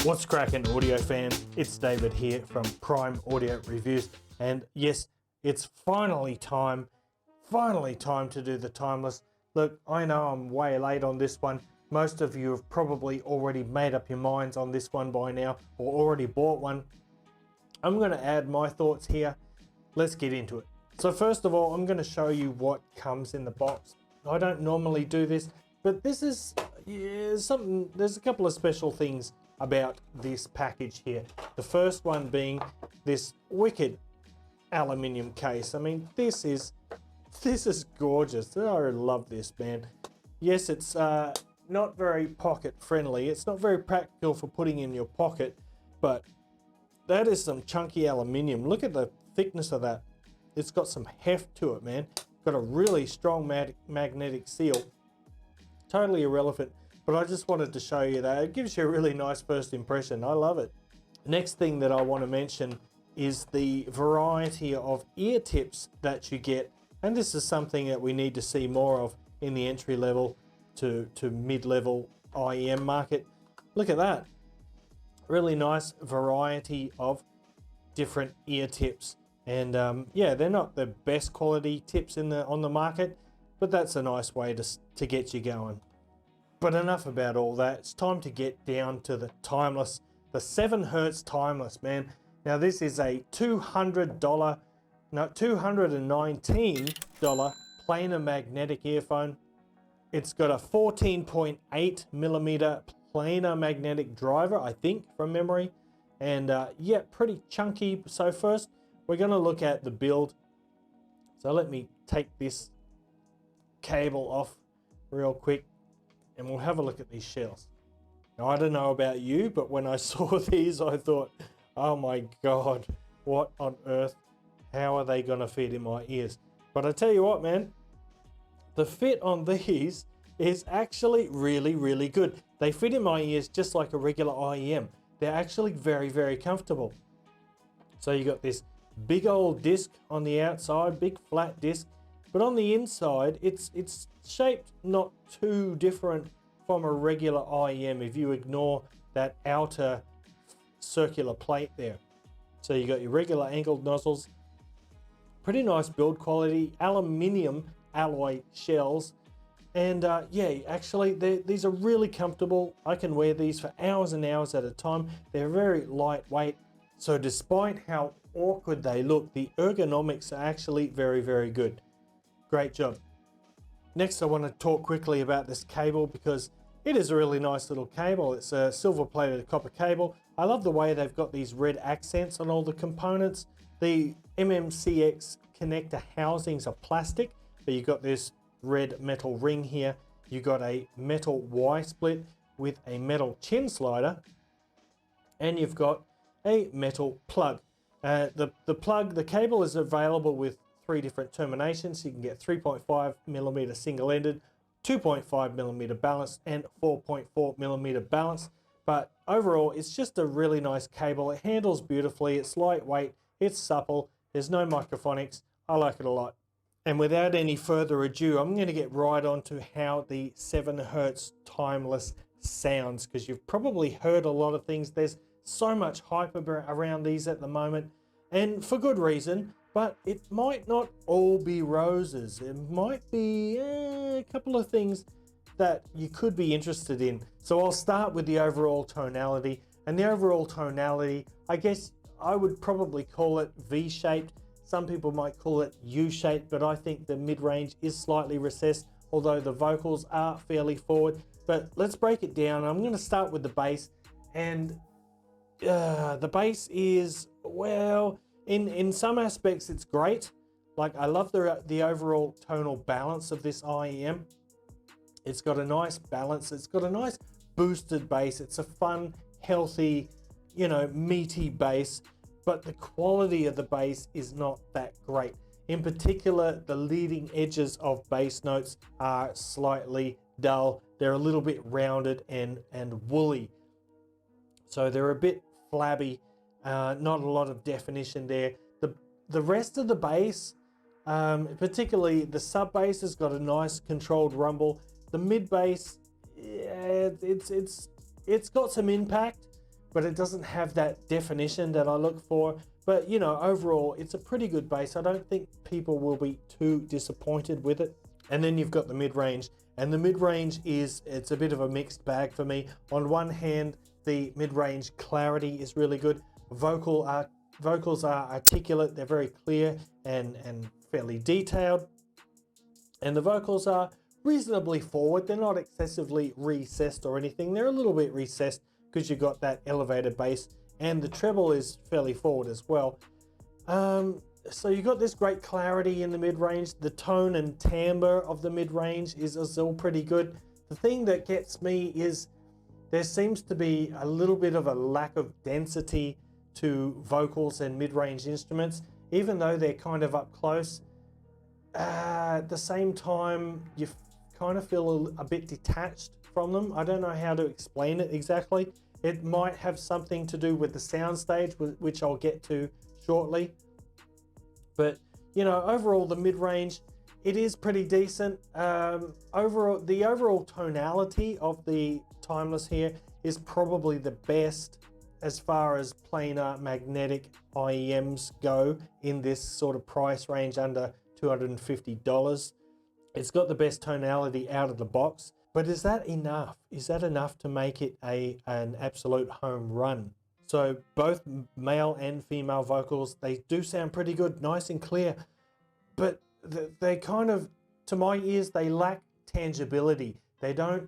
What's cracking, audio fan? It's David here from Prime Audio Reviews, and yes, it's finally time to do the timeless. Look, I know I'm way late on this one. Most of you have probably already made up your minds on this one by now, or already bought one. I'm going to add my thoughts here. Let's get into it. So first of all, I'm going to show you what comes in the box. I don't normally do this, but this is something. There's a couple of special things about this package here. The first one being this wicked aluminium case. I mean, this is gorgeous. I love this, man. Yes, it's not very pocket friendly. It's not very practical for putting in your pocket, but that is some chunky aluminium. Look at the thickness of that. It's got some heft to it, man. Got a really strong magnetic seal. Totally irrelevant, but I just wanted to show you that. It gives you a really nice first impression. I love it. Next thing that I want to mention is the variety of ear tips that you get. And this is something that we need to see more of in the entry level to mid-level IEM market. Look at that. Really nice variety of different ear tips. And yeah, they're not the best quality tips on the market, but that's a nice way to get you going. But enough about all that. It's time to get down to the timeless, the 7 Hertz timeless, man. Now this is a $219 planar magnetic earphone. It's got a 14.8 millimeter planar magnetic driver, I think, from memory. And yeah, pretty chunky. So first, we're going to look at the build. So let me take this cable off real quick and we'll have a look at these shells. Now, I don't know about you, but when I saw these, I thought, oh my God, what on earth? How are they going to fit in my ears? But I tell you what, man, the fit on these is actually really, really good. They fit in my ears just like a regular IEM. They're actually very, very comfortable. So you got this big old disc on the outside, big flat disc, but on the inside, it's shaped not too different from a regular IEM if you ignore that outer circular plate there. So you got your regular angled nozzles, pretty nice build quality, aluminium alloy shells, and yeah, actually these are really comfortable. I can wear these for hours and hours at a time. They're very lightweight, so despite how awkward they look, the ergonomics are actually very, very good. Great job. Next, I want to talk quickly about this cable because it is a really nice little cable. It's a silver-plated copper cable. I love the way they've got these red accents on all the components. The MMCX connector housings are plastic, but you've got this red metal ring here. You got a metal Y-split with a metal chin slider, and you've got a metal plug. The cable is available with 3 different terminations. You can get 3.5 millimeter single-ended, 2.5 millimeter balanced, and 4.4 millimeter balanced. But overall, it's just a really nice cable. It handles beautifully. It's lightweight. It's supple. There's no microphonics. I like it a lot. And without any further ado, I'm going to get right on to how the 7 Hertz timeless sounds, because you've probably heard a lot of things. There's so much hype around these at the moment, and for good reason, but it might not all be roses. It might be a couple of things that you could be interested in. So I'll start with the overall tonality, and the overall tonality, I guess I would probably call it V-shaped. Some people might call it U-shaped, but I think the mid-range is slightly recessed, although the vocals are fairly forward. But let's break it down. I'm going to start with the bass, and the bass is, well, in some aspects it's great. Like, I love the overall tonal balance of this IEM. It's got a nice balance. It's got a nice boosted bass. It's a fun, healthy, you know, meaty bass, but the quality of the bass is not that great. In particular, the leading edges of bass notes are slightly dull. They're a little bit rounded and woolly. So they're a bit flabby, not a lot of definition there. The rest of the bass, particularly the sub bass, has got a nice controlled rumble. The mid bass, yeah, it's got some impact, but it doesn't have that definition that I look for. But you know, overall, it's a pretty good bass. I don't think people will be too disappointed with it. And then you've got the mid-range, and the mid-range it's a bit of a mixed bag for me. On one hand, the mid-range clarity is really good. Vocals are articulate, they're very clear and fairly detailed. And the vocals are reasonably forward. They're not excessively recessed or anything. They're a little bit recessed because you've got that elevated bass, and the treble is fairly forward as well. So you've got this great clarity in the mid-range. The tone and timbre of the mid-range is all pretty good. The thing that gets me is there seems to be a little bit of a lack of density to vocals and mid-range instruments, even though they're kind of up close. At the same time, you kind of feel a bit detached from them. I don't know how to explain it exactly. It might have something to do with the soundstage, which I'll get to shortly. But you know, overall, the mid-range, it is pretty decent. Overall, the overall tonality of the Timeless here is probably the best as far as planar magnetic IEMs go in this sort of price range under $250. It's got the best tonality out of the box. But is that enough? Is that enough to make it an absolute home run? So both male and female vocals, they do sound pretty good, nice and clear, but they kind of, to my ears, they lack tangibility. They don't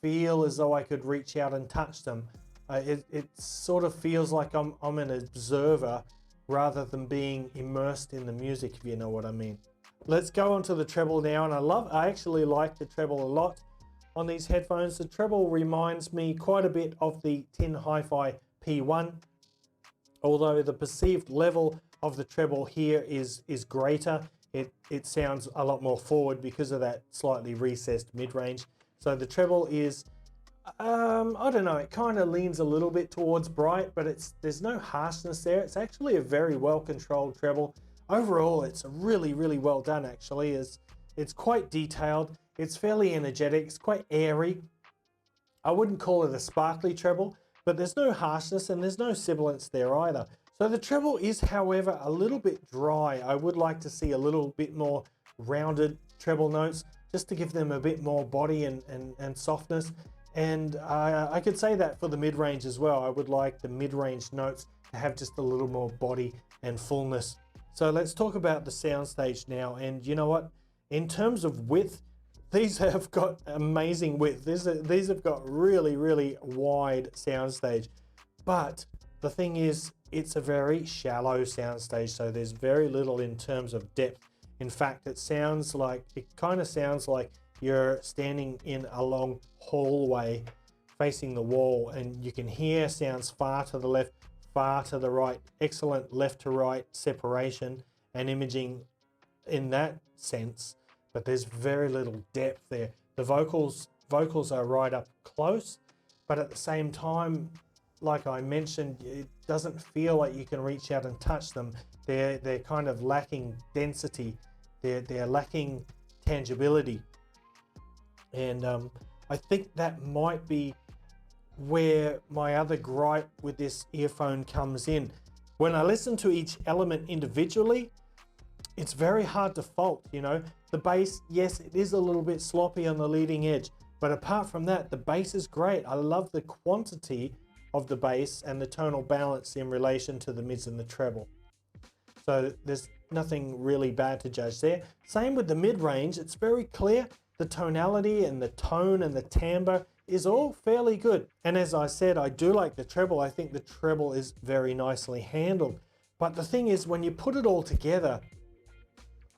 feel as though I could reach out and touch them. It sort of feels like I'm an observer rather than being immersed in the music, if you know what I mean. Let's go on to the treble now, and I actually like the treble a lot on these headphones. The treble reminds me quite a bit of the Tin Hi-Fi P1, although the perceived level of the treble here is greater. It sounds a lot more forward because of that slightly recessed mid-range. So the treble is, I don't know, it kind of leans a little bit towards bright, but there's no harshness there. It's actually a very well-controlled treble. Overall, it's really, really well done, actually. It's quite detailed. It's fairly energetic. It's quite airy. I wouldn't call it a sparkly treble, but there's no harshness and there's no sibilance there either. So the treble is, however, a little bit dry. I would like to see a little bit more rounded treble notes just to give them a bit more body and softness. And I could say that for the mid-range as well. I would like the mid-range notes to have just a little more body and fullness. So let's talk about the soundstage now. And you know what? In terms of width, these have got amazing width. These have got really, really wide soundstage. But the thing is, it's a very shallow soundstage, so there's very little in terms of depth. In fact, it kind of sounds like you're standing in a long hallway facing the wall, and you can hear sounds far to the left, far to the right, excellent left to right separation and imaging in that sense. But there's very little depth there. The vocals are right up close, but at the same time, like I mentioned, it doesn't feel like you can reach out and touch them. They're kind of lacking density. They're lacking tangibility. And I think that might be where my other gripe with this earphone comes in. When I listen to each element individually, it's very hard to fault, you know. The bass, yes, it is a little bit sloppy on the leading edge, but apart from that, the bass is great. I love the quantity of the bass and the tonal balance in relation to the mids and the treble. So there's nothing really bad to judge there. Same with the mid-range, it's very clear. The tonality and the tone and the timbre is all fairly good. And as I said, I do like the treble. I think the treble is very nicely handled. But the thing is, when you put it all together,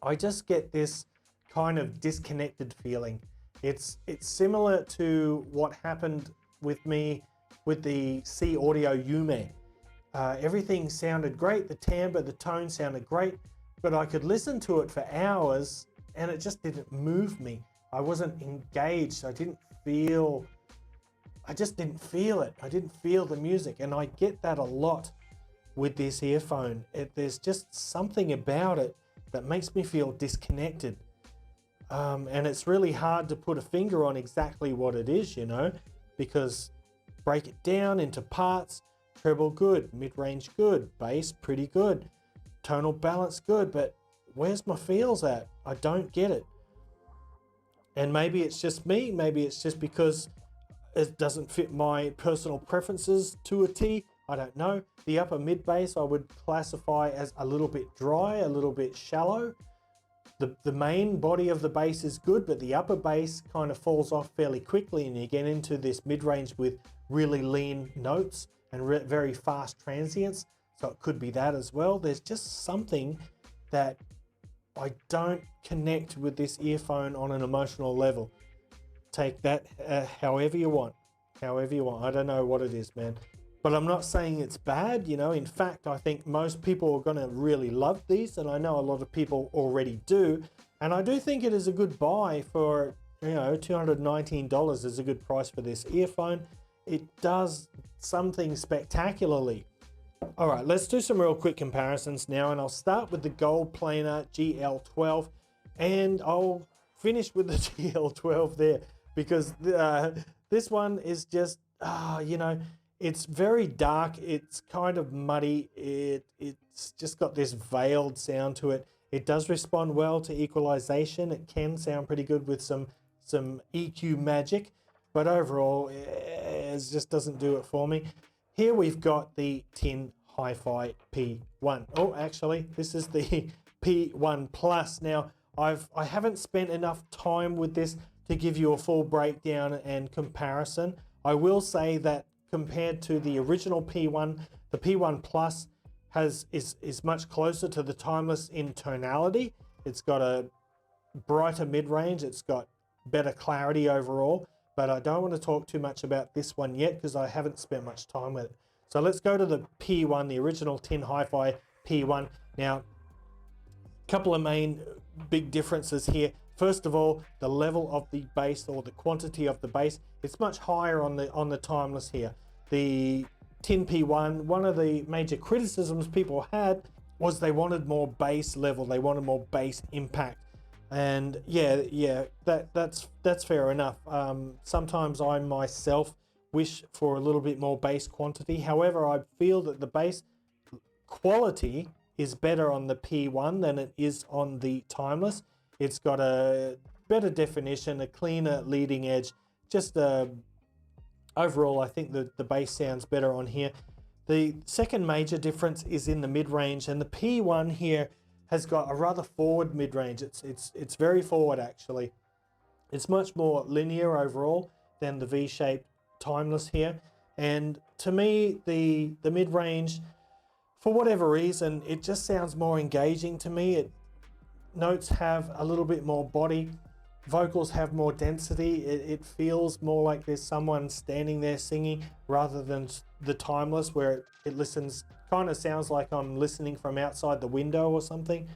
I just get this kind of disconnected feeling. It's similar to what happened with me with the C Audio Yume. Everything sounded great, the timbre, the tone sounded great, but I could listen to it for hours and it just didn't move me. I wasn't engaged. I just didn't feel it. I didn't feel the music, and I get that a lot with this earphone. There's just something about it that makes me feel disconnected. And it's really hard to put a finger on exactly what it is, you know, because break it down into parts. treble good, mid-range good, bass pretty good, tonal balance good, but where's my feels at? I don't get it. And maybe it's just me, maybe it's just because it doesn't fit my personal preferences to a T. I don't know. The upper mid bass I would classify as a little bit dry, a little bit shallow. The main body of the bass is good, but the upper bass kind of falls off fairly quickly, and you get into this mid-range with really lean notes and very fast transients. So it could be that as well. There's just something that I don't connect with this earphone on an emotional level. Take that however you want. However you want. I don't know what it is, man. But I'm not saying it's bad, you know. In fact, I think most people are going to really love these, and I know a lot of people already do. And I do think it is a good buy for, you know, $219 is a good price for this earphone. It does something spectacularly. All right, let's do some real quick comparisons now, and I'll start with the gold planar GL12, and I'll finish with the GL12 there, because this one is just, you know, it's very dark, it's kind of muddy, it's just got this veiled sound to it. It does respond well to equalization. It can sound pretty good with some EQ magic, but overall it just doesn't do it for me. Here we've got the Tin Hi-Fi P1. Oh, actually, this is the P1 Plus. Now, I haven't spent enough time with this to give you a full breakdown and comparison. I will say that compared to the original P1, the P1 Plus is much closer to the Timeless in tonality. It's got a brighter mid-range, it's got better clarity overall, but I don't want to talk too much about this one yet because I haven't spent much time with it. So let's go to the P1, the original Tin Hi-Fi P1. Now, a couple of main big differences here. First of all, the level of the bass, or the quantity of the bass, it's much higher on the Timeless here. The Tin P1, one of the major criticisms people had was they wanted more bass level, they wanted more bass impact. And yeah, that's fair enough. Sometimes I myself wish for a little bit more bass quantity. However, I feel that the bass quality is better on the P1 than it is on the Timeless. It's got a better definition, a cleaner leading edge. Just overall, I think the bass sounds better on here. The second major difference is in the mid-range, and the P1 here has got a rather forward mid-range. It's very forward, actually. It's much more linear overall than the V-shaped Timeless here. And to me, the mid-range, for whatever reason, it just sounds more engaging to me. Notes have a little bit more body, vocals have more density. It feels more like there's someone standing there singing rather than the Timeless, where it listens, kind of sounds like I'm listening from outside the window or something.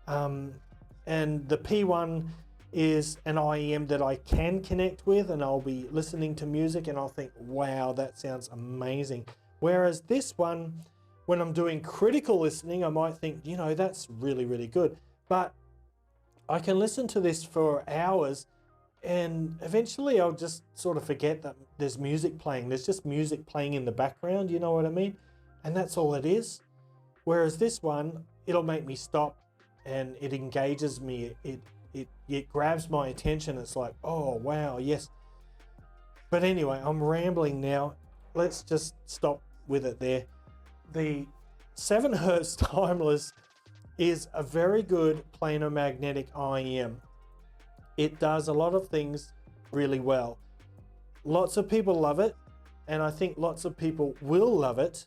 And the P1 is an IEM that I can connect with, and I'll be listening to music and I'll think, wow, that sounds amazing. Whereas this one, when I'm doing critical listening, I might think, you know, that's really, really good. But I can listen to this for hours and eventually I'll just sort of forget that there's music playing. There's just music playing in the background, you know what I mean? And that's all it is. Whereas this one, it'll make me stop and it engages me. It grabs my attention. It's like, oh, wow, yes. But anyway, I'm rambling now. Let's just stop with it there. The 7 Hertz Timeless is a very good planar magnetic IEM. It does a lot of things really well. Lots of people love it, and I think lots of people will love it.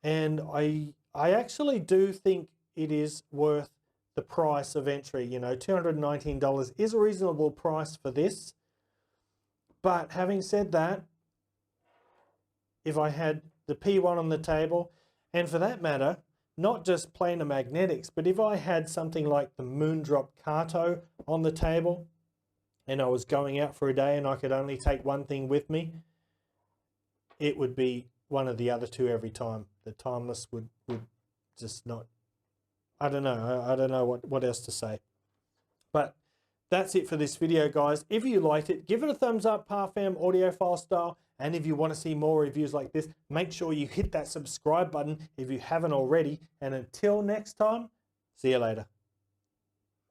And I actually do think it is worth the price of entry. You know, $219 is a reasonable price for this. But having said that, if I had the P1 on the table, and for that matter, not just planar magnetics, but if I had something like the Moondrop Kato on the table and I was going out for a day and I could only take one thing with me, it would be one of the other two every time. The Timeless would just not, I don't know what else to say. But That's it for this video, guys. If you liked it, give it a thumbs up, Parfam Audiophile Style. And if you want to see more reviews like this, make sure you hit that subscribe button if you haven't already. And until next time, see you later.